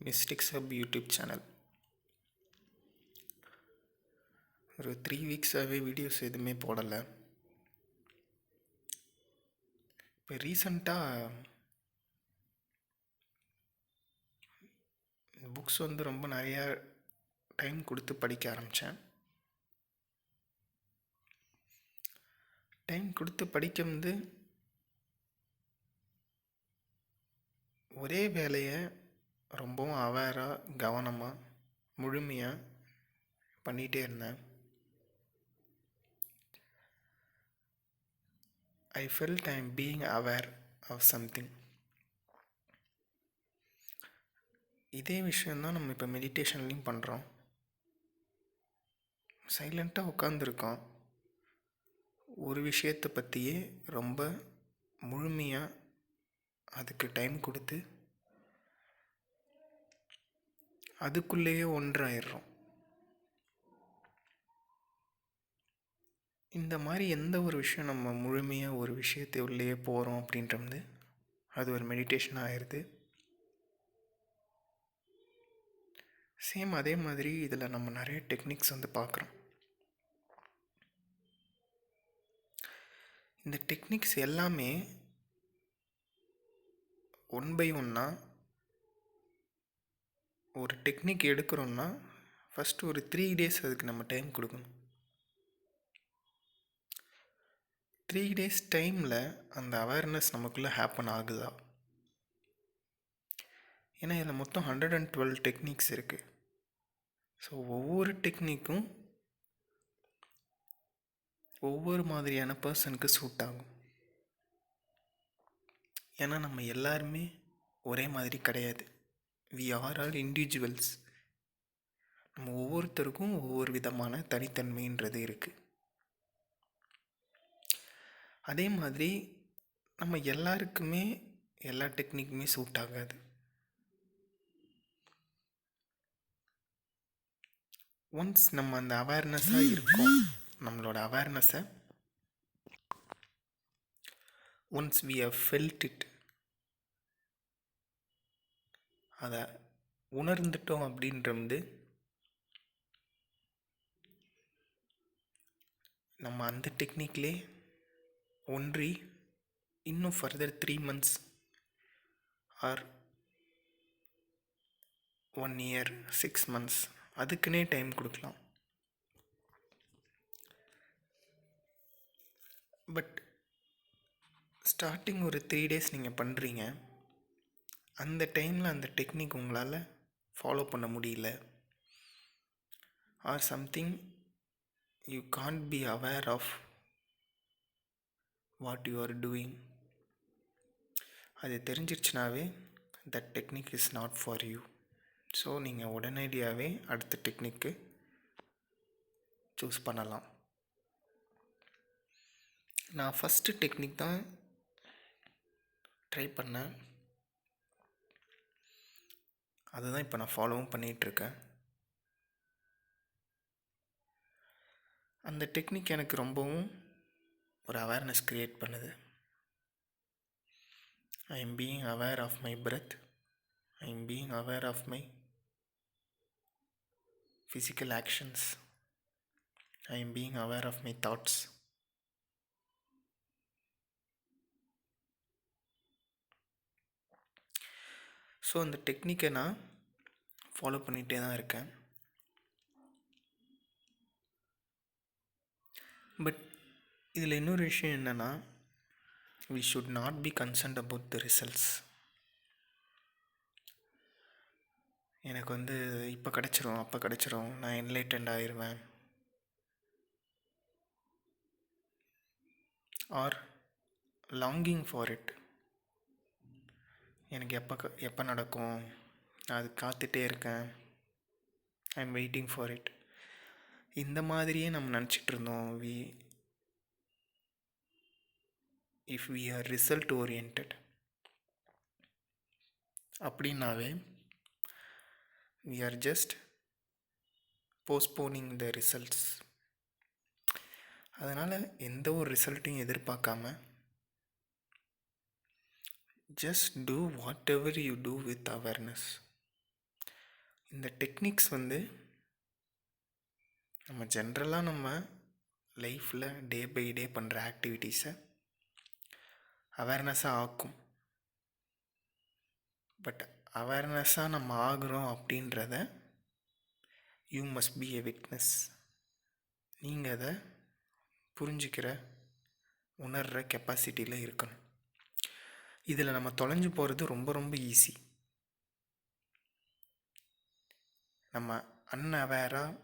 Mistakes hub YouTube channel. ஒரு 3 வீக்ஸாகவே videos எதுவுமே போடலை. இப்போ ரீசண்டாக புக்ஸ் ரொம்ப நிறையா டைம் கொடுத்து படிக்க ஆரம்பித்தேன். டைம் கொடுத்து படிக்க ஒரே வேலையை ரொம்பவும் அவேராக கவனமாக முழுமையாக பண்ணிகிட்டே இருந்தேன். I felt I am being aware of something. இதே விஷயந்தான் நம்ம இப்போ மெடிடேஷன்லையும் பண்ணுறோம். சைலண்ட்டாக உட்காந்துருக்கோம். ஒரு விஷயத்தை பற்றியே ரொம்ப முழுமையாக அதுக்கு டைம் கொடுத்து அதுக்குள்ளேயே ஒன்றாயிடுறோம். இந்த மாதிரி எந்த ஒரு விஷயம் நம்ம முழுமையாக ஒரு விஷயத்தை உள்ளேயே போகிறோம் அப்படின்றது அது ஒரு மெடிடேஷன் ஆயிடுது. சேம் அதே மாதிரி இதில் நம்ம நிறைய டெக்னிக்ஸ் பார்க்குறோம். இந்த டெக்னிக்ஸ் எல்லாமே ஒன் பை ஒன்னாக ஒரு டெக்னிக் எடுக்கிறோன்னா ஃபஸ்ட்டு ஒரு 3 days அதுக்கு நம்ம டைம் கொடுக்கணும். 3 days டைமில் அந்த அவேர்னஸ் நமக்குள்ளே ஹேப்பன் ஆகுதா? ஏன்னா இதில் மொத்தம் 112 டெக்னிக்ஸ் இருக்குது. ஸோ ஒவ்வொரு டெக்னிக்கும் ஒவ்வொரு மாதிரியான பர்சனுக்கு சூட் ஆகும். ஏன்னா நம்ம எல்லாருமே ஒரே மாதிரி கிடையாது. We are all individuals. நம்ம ஒவ்வொருத்தருக்கும் ஒவ்வொரு விதமான தனித்தன்மைன்றது இருக்குது. அதே மாதிரி நம்ம எல்லாருக்குமே எல்லா டெக்னிக்குமே சூட் ஆகாது. ஒன்ஸ் நம்ம அந்த அவேர்னஸாக இருக்கோம், நம்மளோட அவேர்னஸை once we have felt it, அதை உணர்ந்துட்டோம் அப்படின்றது நம்ம அந்த டெக்னிக்லே ஒன்றி இன்னும் further 3 months or 1 year 6 months அதுக்குன்னே டைம் கொடுக்கலாம். பட் ஸ்டார்டிங் ஒரு 3 days நீங்கள் பண்ணுறீங்க, அந்த டைமில் அந்த டெக்னிக் உங்களால் ஃபாலோ பண்ண முடியல or something you can't be aware of what you are doing, அது தெரிஞ்சிருச்சுனாவே that technique is not for you. So நீங்கள் உடனடியாகவே அடுத்த டெக்னிக்கு சூஸ் பண்ணலாம். நான் ஃபஸ்ட்டு டெக்னிக் தான் ட்ரை பண்ணேன். அதை தான் இப்போ நான் ஃபாலோவும் பண்ணிகிட்ருக்கேன். அந்த டெக்னிக் எனக்கு ரொம்பவும் ஒரு அவேர்னஸ் க்ரியேட் பண்ணுது. I am being aware of my breath. I am being aware of my physical actions. I am being aware of my thoughts. So அந்த டெக்னிக்கை நான் ஃபாலோ பண்ணிகிட்டே தான் இருக்கேன். பட் இதில் இன்னொரு விஷயம் என்னென்னா, we should not be concerned about the results. எனக்கு இப்போ கிடச்சிரும், அப்போ கிடச்சிரும், நான் என்லைட்டன்ட் ஆயிடுவேன், ஆர் லாங்கிங் ஃபார் இட், எனக்கு எப்போ நடக்கும், நான் அது காத்துட்டே இருக்கேன், I am waiting for it, இந்த மாதிரியே நம்ம நினச்சிட்டு இருந்தோம். If we are result oriented அப்படின்னாவே we are just postponing the results. அதனால் எந்த ஒரு ரிசல்ட்டையும் எதிர்பார்க்காம just do whatever you do with awareness. இந்த டெக்னிக்ஸ் வந்து நம்ம ஜென்ரலாக நம்ம லைஃப்பில் டே பை டே பண்ணுற ஆக்டிவிட்டீஸை அவேர்னஸாக ஆக்கும். பட் அவேர்னஸாக நம்ம ஆகிறோம் அப்படின்றத you must be a witness. நீங்கள் அதை புரிஞ்சுக்கிற உணர்கிற கெப்பாசிட்டியில் இருக்கணும். இதில் நம்ம தொலைஞ்சு போகிறது ரொம்ப ரொம்ப ஈஸி. நம்ம அன்அவேராக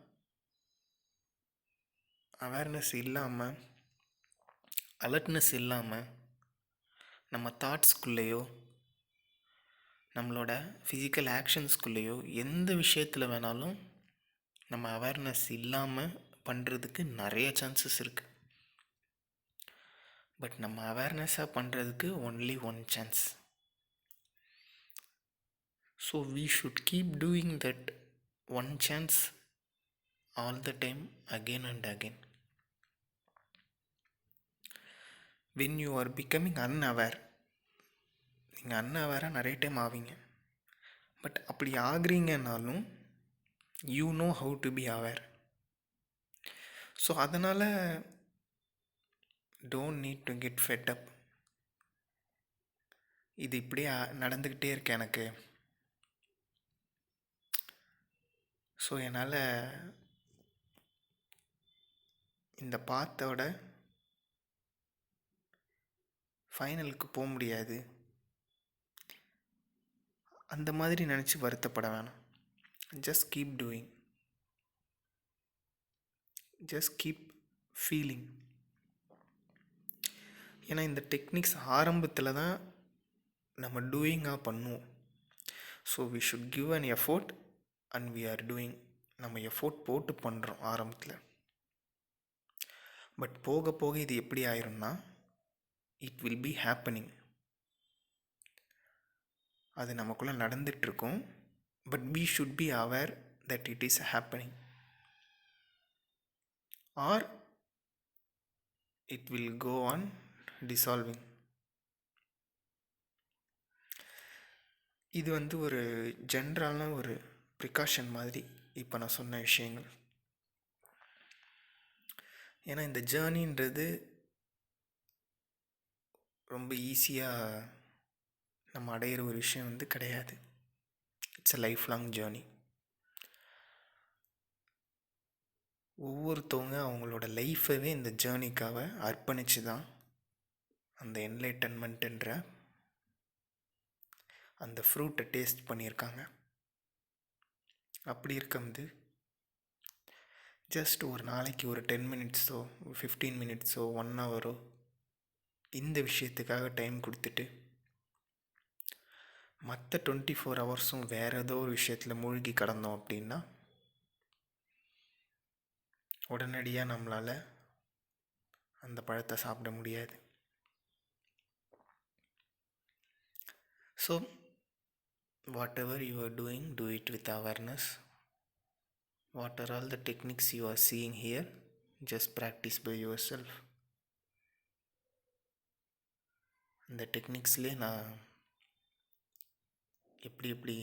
அவேர்னஸ் இல்லாமல் அலர்ட்னஸ் இல்லாமல் நம்ம தாட்ஸ்குள்ளேயோ நம்மளோட ஃபிசிக்கல் ஆக்ஷன்ஸ்குள்ளேயோ எந்த விஷயத்தில் வேணாலும் நம்ம அவேர்னஸ் இல்லாமல் பண்ணுறதுக்கு நிறைய சான்சஸ் இருக்குது. பட் நம்ம அவேர்னஸாக பண்ணுறதுக்கு only one chance. So we should keep doing that one chance all the time, again and again. When you are becoming unaware, நீங்கள் அன்அவேராக நிறைய டைம் ஆவீங்க. பட் அப்படி ஆகுறீங்கன்னாலும் you know how to be aware. So அதனால் don't need to get fed up. இது இப்படியே நடந்துக்கிட்டே இருக்கு எனக்கு, ஸோ என்னால் இந்த பாத்தோட ஃபைனலுக்கு போக முடியாது, அந்த மாதிரி நினச்சி வருத்தப்பட வேணாம். Just keep doing, just keep feeling. ஏன்னா இந்த டெக்னிக்ஸ் ஆரம்பத்தில் தான் நம்ம டூயிங்காக பண்ணுவோம். So we should give an effort and we are doing. நம்ம எஃபோர்ட் போட்டு பண்ணுறோம் ஆரம்பத்தில். பட் போக போக இது எப்படி ஆயிரும்னா இட் வில் பி ஹேப்பனிங். அது நமக்குள்ளே நடந்துகிட்ருக்கும். But we should be aware that it is happening, or it will go on dissolving. இது வந்து ஒரு ஜென்ரலான ஒரு ப்ரிகாஷன் மாதிரி இப்போ நான் சொன்ன விஷயங்கள். ஏன்னா இந்த ஜேர்னின்றது ரொம்ப ஈஸியாக நம்ம அடையிற ஒரு விஷயம் வந்து கிடையாது. It's a life long journey. ஒவ்வொருத்தவங்க அவங்களோட லைஃபவே இந்த ஜேர்னிக்காக அர்ப்பணித்து தான் அந்த என்லைட்டன்மெண்ட்டுன்ற அந்த ஃப்ரூட்டை டேஸ்ட் பண்ணியிருக்காங்க. அப்படி இருக்கும்போது ஜஸ்ட் ஒரு நாளைக்கு ஒரு 10 மினிட்ஸோ 15 மினிட்ஸோ 1 ஹவரோ இந்த விஷயத்துக்காக டைம் கொடுத்துட்டு மற்ற 24 ஹவர்ஸும் வேறு ஏதோ ஒரு விஷயத்தில் மூழ்கி கடந்தோம் அப்படின்னா உடனடியாக நம்மளால் அந்த பழத்தை சாப்பிட முடியாது. So what ever you are doing, do it with awareness. What are all the techniques you are seeing here? Just practice by yourself. இந்த டெக்னிக்ஸ்லேயே நான் எப்படி எப்படி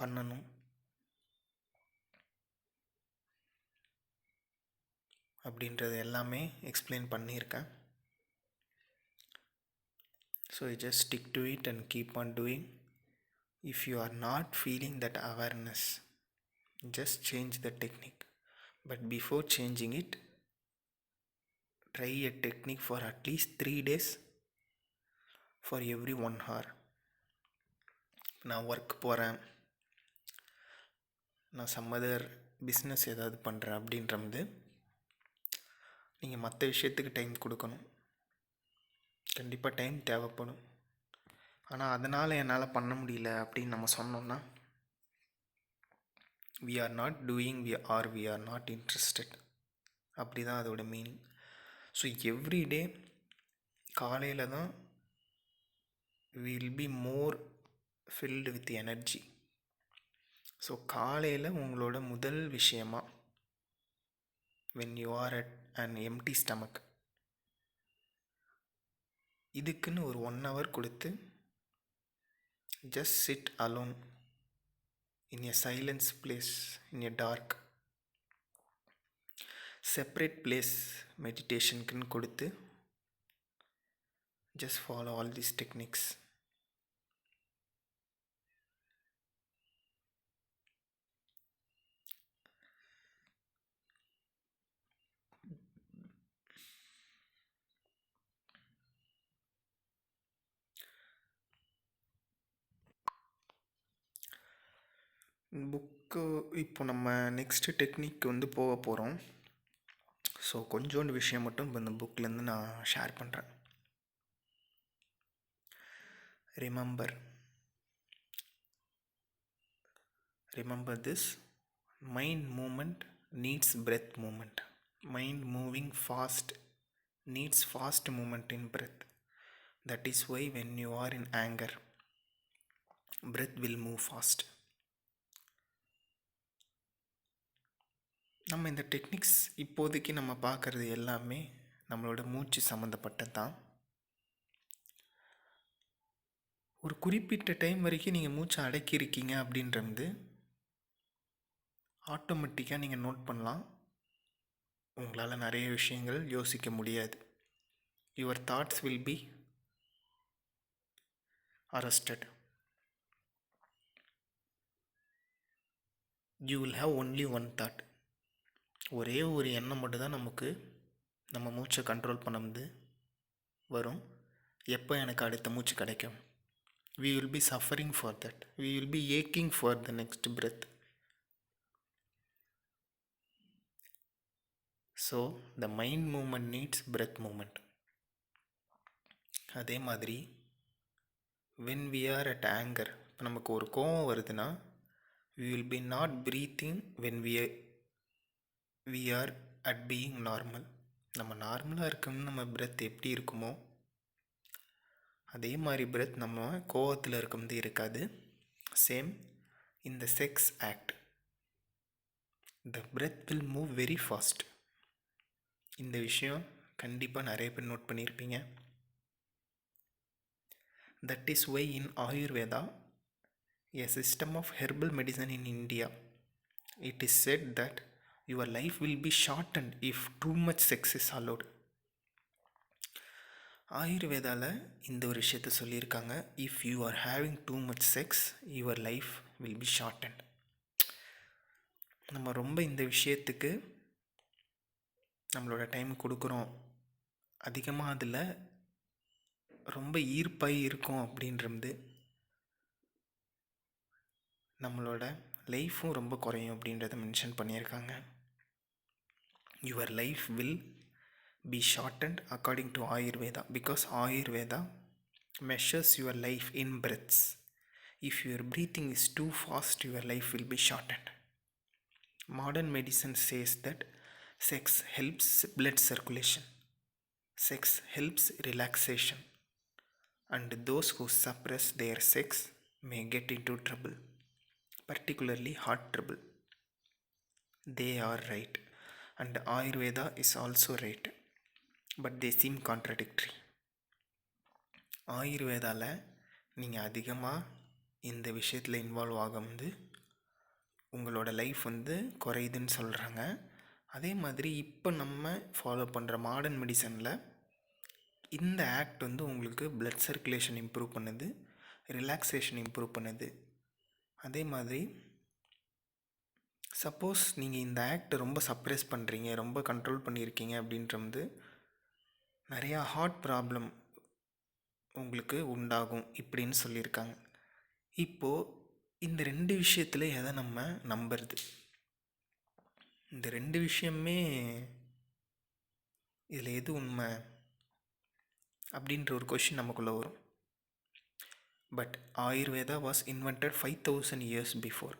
பண்ணணும் அப்படின்றது எல்லாமே எக்ஸ்பிளைன் பண்ணியிருக்கேன். So just stick to it and keep on doing. If you are not feeling that awareness, just change the technique. But before changing it, try a technique for at least 3 days for every 1 hour. நான் work போகிறேன், நான் some other business ஏதாவது பண்ணுறேன் அப்படின்றது நீங்கள் மற்ற விஷயத்துக்கு time கொடுக்கணும். கண்டிப்பாக டைம் தேவைப்படும். ஆனால் அதனால் என்னால் பண்ண முடியல அப்படின்னு நம்ம சொன்னோம்னா we are not doing, we are not interested. அப்படி தான் அதோட மீனிங். ஸோ எவ்ரிடே காலையில் தான் we will be more filled with energy. So காலையில் உங்களோட முதல் விஷயமா when you are at an empty stomach, இதுக்குன்னு ஒரு 1 hour கொடுத்து just sit alone in a silence place, in a dark separate place மெடிடேஷனுக்குன்னு கொடுத்து just follow all these techniques. Book இப்போ நம்ம நெக்ஸ்ட்டு டெக்னிக் வந்து போக போகிறோம். ஸோ கொஞ்சோண்டு விஷயம் மட்டும் இப்போ இந்த புக்லேருந்து நான் ஷேர் பண்ணுறேன். Remember this, mind movement needs breath movement. Mind moving fast needs fast movement in breath. That is why when you are in anger, breath will move fast. நம்ம இந்த டெக்னிக்ஸ் இப்போதைக்கு நம்ம பார்க்குறது எல்லாமே நம்மளோட மூச்சு சம்மந்தப்பட்டது தான். ஒரு குறிப்பிட்ட டைம் வரைக்கும் நீங்கள் மூச்சை அடக்கியிருக்கீங்க அப்படின்றது ஆட்டோமேட்டிக்காக நீங்கள் நோட் பண்ணலாம். உங்களால் நிறைய விஷயங்கள் யோசிக்க முடியாது. Your thoughts will be arrested. You will have only one thought. ஒரே ஒரு எண்ணம் மட்டும்தான் நமக்கு நம்ம மூச்சை கண்ட்ரோல் பண்ண வரும். எப்போ எனக்கு அடுத்த மூச்சு கிடைக்கும்? We will be suffering for that. We will be aching for the next breath. So the mind movement needs breath movement. அதே மாதிரி when we are at anger, இப்போ நமக்கு ஒரு கோபம் வருதுன்னா we will be not breathing when we are at being normal. நம்ம நார்மலாக இருக்கோம்னு நம்ம பிரெத் எப்படி இருக்குமோ அதே மாதிரி பிரெத் நம்ம கோவத்தில் இருக்கும்போது இருக்காது. சேம் இந்த sex act, the breath will move very fast. இந்த விஷயம் கண்டிப்பாக நிறைய பேர் நோட் பண்ணியிருப்பீங்க. That is why in Ayurveda, a system of herbal medicine in India, it is said that your life will be shortened if too much sex is allowed. ஆயுர்வேதாவில் இந்த ஒரு விஷயத்தை சொல்லியிருக்காங்க. If you are having too much sex, your life will be shortened. நம்ம ரொம்ப இந்த விஷயத்துக்கு நம்மளோட டைம் கொடுக்குறோம், அதிகமாக அதில் ரொம்ப ஈர்ப்பாகி இருக்கும் அப்படின்றது நம்மளோட லைஃப்பும் ரொம்ப குறையும் அப்படின்றத மென்ஷன் பண்ணியிருக்காங்க. Your life will be shortened according to Ayurveda, because Ayurveda measures your life in breaths. If your breathing is too fast, your life will be shortened. Modern medicine says that sex helps blood circulation, sex helps relaxation, and those who suppress their sex may get into trouble, particularly heart trouble. They are right, and Ayurveda is also right, but they seem contradictory. ஆயுர்வேதாவில் நீங்கள் அதிகமாக இந்த விஷயத்தில் involve ஆகும்போது உங்களோட life குறையுதுன்னு சொல்கிறாங்க. அதே மாதிரி இப்போ நம்ம ஃபாலோ பண்ணுற மாடர்ன் மெடிசனில் இந்த ஆக்ட் உங்களுக்கு பிளட் சர்க்குலேஷன் இம்ப்ரூவ் பண்ணுது, ரிலாக்ஸேஷன் இம்ப்ரூவ் பண்ணுது. அதே மாதிரி சப்போஸ் நீங்கள் இந்த ஆக்டை ரொம்ப சப்ரெஸ் பண்ணுறீங்க, ரொம்ப கண்ட்ரோல் பண்ணியிருக்கீங்க அப்படின்றது நிறையா ஹார்ட் ப்ராப்ளம் உங்களுக்கு உண்டாகும் இப்படின்னு சொல்லியிருக்காங்க. இப்போது இந்த ரெண்டு விஷயத்தில் எதை நம்ம நம்புறது? இந்த ரெண்டு விஷயமே இதில் எது உண்மை அப்படின்ற ஒரு கொஷின் நமக்குள்ளே வரும். But Ayurveda was invented 5000 years before.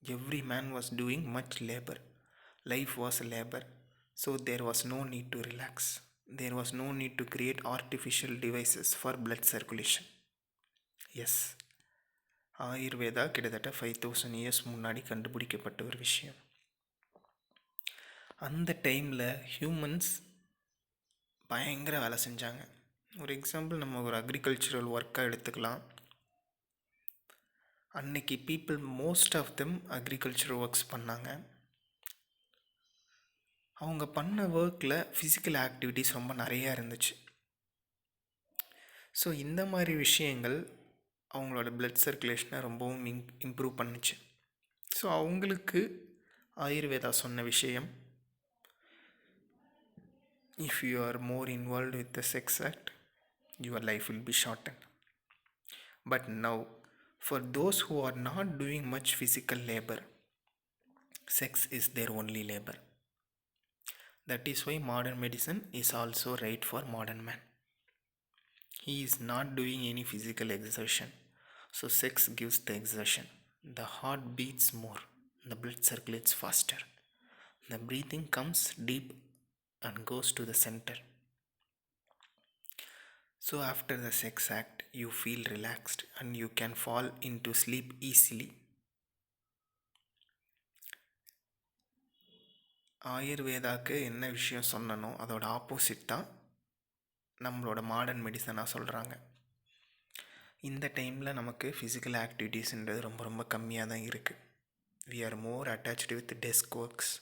Every man was doing much labour. Life was labour. So there was no need to relax. There was no need to create artificial devices for blood circulation. Yes, Ayurveda கிட்டத்தட்ட 5000 years முன்னாடி கண்டுபிடிக்கப்பட்ட ஒரு விஷயம். அந்த டைமில் humans பயங்கர வேலை செஞ்சாங்க. ஒரு எக்ஸாம்பிள் நம்ம ஒரு அக்ரிகல்ச்சுரல் ஒர்க்காக எடுத்துக்கலாம். அன்னைக்கு people most of them agriculture works பண்ணாங்க. அவங்க பண்ண ஒர்க்கில் ஃபிசிக்கல் ஆக்டிவிட்டீஸ் ரொம்ப நிறையா இருந்துச்சு. ஸோ இந்த மாதிரி விஷயங்கள் அவங்களோட பிளட் சர்க்குலேஷனை ரொம்பவும் இம்ப்ரூவ் பண்ணுச்சு. ஸோ அவங்களுக்கு ஆயுர்வேதா சொன்ன விஷயம், if you are more involved with the sex act, your life will be shortened. But now, for those who are not doing much physical labor, sex is their only labor. That is why modern medicine is also right for modern man. He is not doing any physical exertion, so sex gives the exertion. The heart beats more, the blood circulates faster, the breathing comes deep and goes to the center. So after the sex act, you feel relaxed and you can fall into sleep easily. ஆயுர்வேதாவுக்கு என்ன விஷயம் சொன்னனோ அதோட opposite தான் நம்மளோட modern மெடிசனாக சொல்கிறாங்க. இந்த டைமில் நமக்கு physical ஆக்டிவிட்டீஸ்ன்றது ரொம்ப ரொம்ப கம்மியாக தான் இருக்குது. We are more attached with desk works.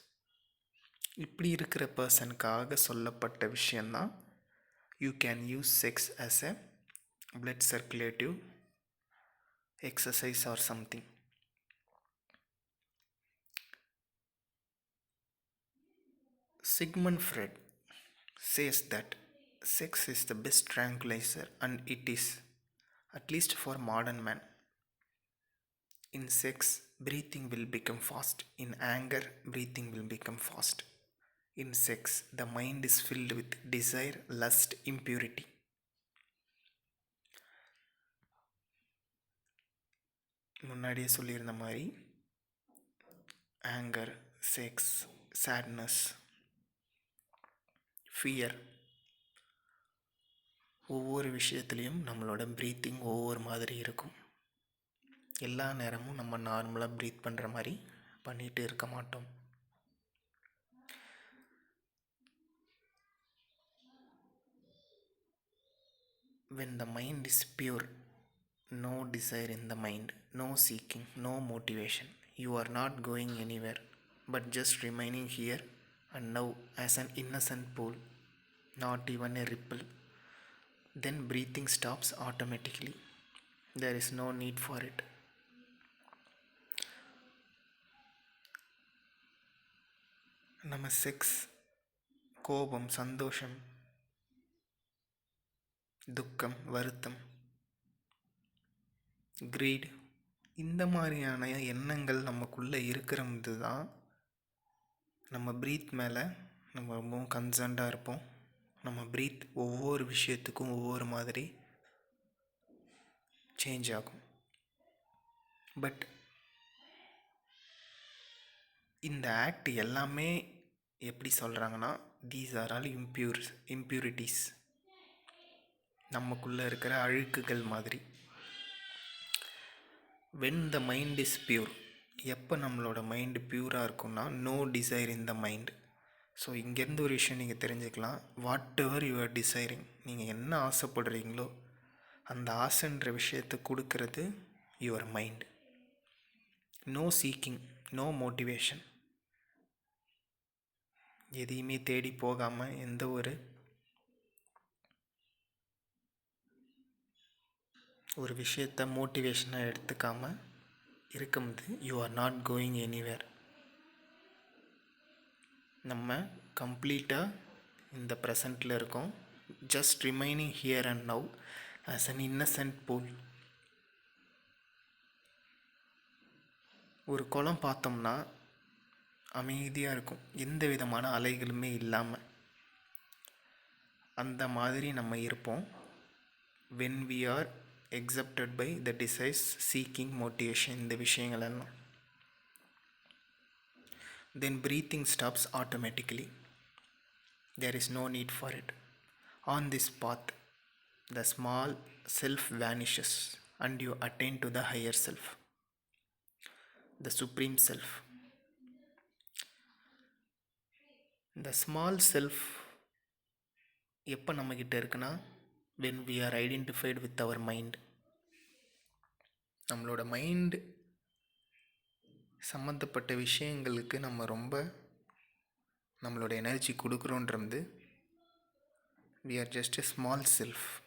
இப்படி இருக்கிற பர்சனுக்காக சொல்லப்பட்ட விஷயந்தான் you can use sex as a blood circulative exercise or something. Sigmund Freud says that sex is the best tranquilizer, and it is, at least for modern man. In sex, breathing will become fast. In anger, breathing will become fast. In sex, the mind is filled with desire, lust, impurity. முன்னாடியே சொல்லியிருந்த மாதிரி anchor, sex, sadness, fear, ஒவ்வொரு விஷயத்துலேயும் நம்மளோட breathing ஒவ்வொரு மாதிரி இருக்கும். எல்லா நேரமும் நம்ம நார்மலாக ப்ரீத் பண்ணுற மாதிரி பண்ணிகிட்டு இருக்க மாட்டோம். When the mind is pure, no desire in the mind, no seeking, no motivation, you are not going anywhere but just remaining here and now as an innocent pool, not even a ripple. Then breathing stops automatically. There is no need for it. நம்ம sex, கோபம், சந்தோஷம், துக்கம், வருத்தம், greet, இந்த மாதிரியான எண்ணங்கள் நமக்குள்ளே இருக்கிறது தான் நம்ம ப்ரீத் மேலே நம்ம ரொம்பவும் கன்சர்ன்டாக இருப்போம். நம்ம ப்ரீத் ஒவ்வொரு விஷயத்துக்கும் ஒவ்வொரு மாதிரி சேஞ்ச் ஆகும். பட் இந்த ஆக்ட் எல்லாமே எப்படி சொல்கிறாங்கன்னா, தீஸ் ஆர் ஆல் இம்ப்யூரிட்டிஸ், நமக்குள்ளே இருக்கிற அழுக்குகள் மாதிரி. When the mind is pure, எப்போ நம்மளோட மைண்டு பியூராக இருக்கும்னா, no desire in the mind. So இங்கேருந்து ஒரு விஷயம் நீங்கள் தெரிஞ்சுக்கலாம். Whatever you are desiring, நீங்கள் என்ன ஆசைப்படுறீங்களோ அந்த ஆசைன்ற விஷயத்தை கொடுக்கறது your mind. No seeking, no motivation, எதையுமே தேடி போகாமல் எந்த ஒரு விஷயத்தை மோட்டிவேஷனாக எடுத்துக்காமல் இருக்கும்போது you are not going anywhere. நம்ம கம்ப்ளீட்டாக இந்த ப்ரெசண்ட்டில் இருக்கோம். Just remaining here and now as an Innocent pool. ஒரு குளம் பார்த்தோம்னா அமைதியாக இருக்கும், எந்த விதமான அலைகளுமே இல்லாமல். அந்த மாதிரி நம்ம இருப்போம் when we are accepted by the desires, seeking, motivation, இந்த விஷயங்கள் எல்லாம். Then breathing stops automatically. There is no need for it. On this path, the small self vanishes and you attain to the higher self, the supreme self. The small self எப்போ நம்மக்கிட்ட இருக்குன்னா, when we are identified with our mind. நம்மளோட mind சம்மந்தப்பட்ட விஷயங்களுக்கு நம்ம ரொம்ப நம்மளோட energy கொடுக்குறோன்றது we are just a small self.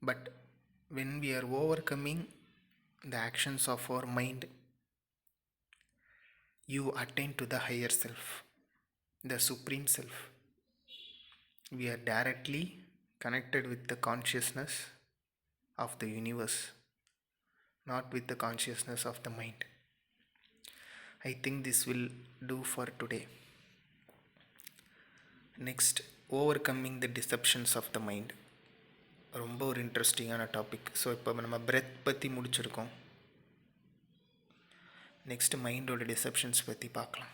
But when we are overcoming the actions of our mind, you attain to the higher self, the supreme self. We are directly connected with the consciousness of the universe, not with the consciousness of the mind. I think this will do for today. Next, overcoming the deceptions of the mind. ரொம்ப ஒரு இன்ட்ரெஸ்டிங்கான topic. So இப்போ நம்ம breadth பற்றி முடிச்சிருக்கோம். Next மைண்டோட டிசெப்ஷன்ஸ் பற்றி பார்க்கலாம்.